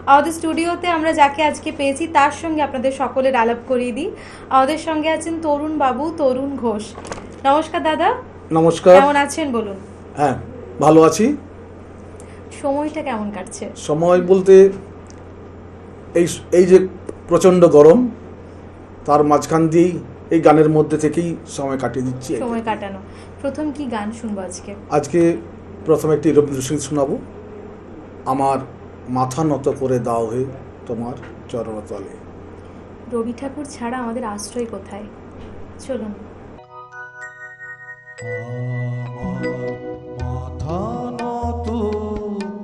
আমাদের স্টুডিওতে আমরা যাকে আজকে পেয়েছি তার সঙ্গে আপনাদের সকলের আলাপ করিয়ে দিই। আমাদের সঙ্গে আছেন তরুণ বাবু, তরুণ ঘোষ। নমস্কার দাদা। নমস্কার। কেমন আছেন বলুন? হ্যাঁ, ভালো আছি। সময়টা কেমন কাটছে? সময় বলতে এই যে প্রচণ্ড গরম, তার মাঝখান দিয়েই এই গানের মধ্যে থেকেই সময় কাটিয়ে দিচ্ছি। সময় কাটানো। প্রথম কি গান শুনবো আজকে? আজকে প্রথমে একটি রবীন্দ্রসঙ্গীত শোনাবো, আমার মাথা নত করে দাও হে তোমার চরণতলে। রবি ঠাকুর ছাড়া আমাদের আশ্রয় কোথায়? চলুন। মাথা নত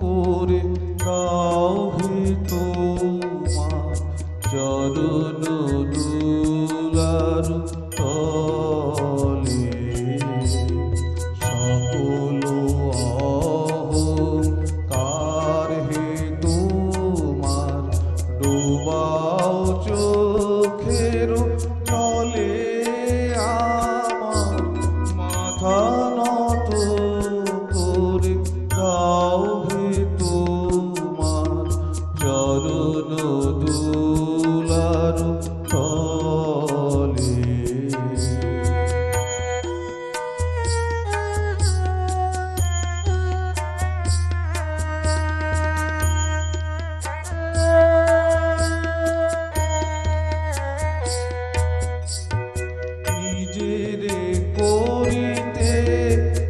করে দাও হে তোমার চরণ দুলার তলে, সকল অহংকার হে তোমার ডোবাও চোখের জলে, আমার মাথা নত করে দাও হে তোমার চরণ দুলার তলে। নিজেরে করিতে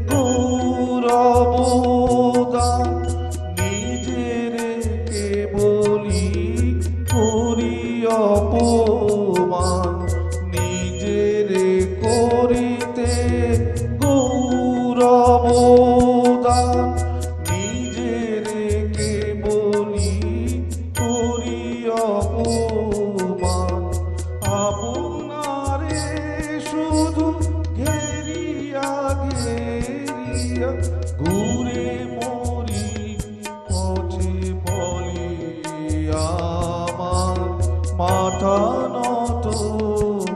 গৌরবদান, নিজেরে কেবলি করি অপমান, নিজেরে করিতে গৌরবদান, নিজেরে কেবলি করি অপমান, আপনারে শুধু ঘেরিয়া ঘেরিয়া ঘুরে মরি পথে বলি, আমার মাথা নত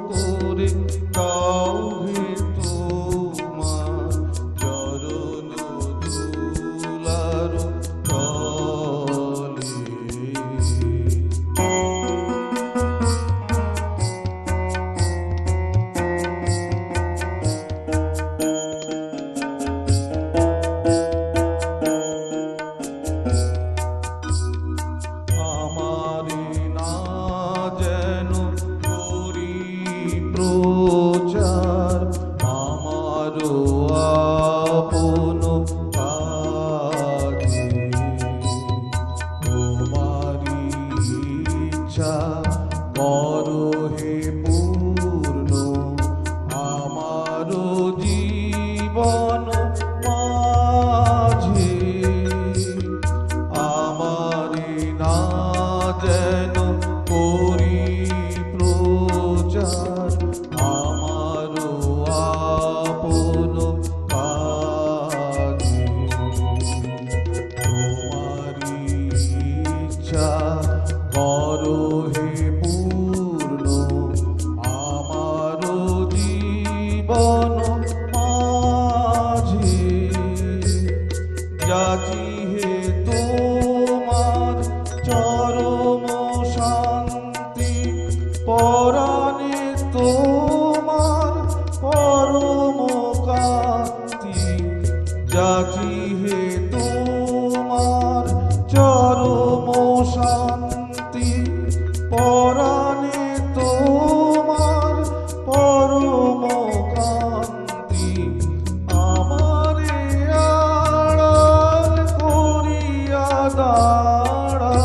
করে দাও হে তোমার চরণ দুলার তলে। আমারে না যেন করি প্রচার, আমারও আপন কাজে, তোমারি ইচ্ছা করো হে পূর্ণ, আমারও জীবন মাঝে, আমারে না যেন করি প্রচার, আমারও আপন কাজে, তোমারি ইচ্ছা করো হে পূর্ণ, আমারও জীবন মাঝে, যাচি হে তোমার চরম শান্তি, পরাণে তোমার পরম কান্তি, যাচি হে তোমার চরম শান্তি, পরাণে তোমার পরম কান্তি, আমারে আড়াল করিয়া দাঁড়া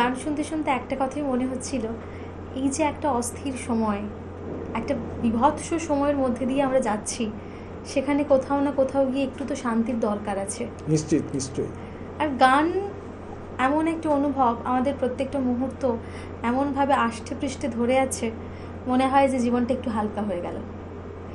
গান শুনতে শুনতে একটা কথাই মনে হচ্ছিল, এই যে একটা অস্থির সময়, একটা বিভৎস সময়ের মধ্যে দিয়ে আমরা যাচ্ছি, সেখানে কোথাও না কোথাও গিয়ে একটু তো শান্তির দরকার আছে। নিশ্চিত, নিশ্চয়ই। আর গান এমন একটা অনুভব, আমাদের প্রত্যেকটা মুহূর্ত এমনভাবে আষ্টে পৃষ্ঠে ধরে আছে, মনে হয় যে জীবনটা একটু হালকা হয়ে গেল।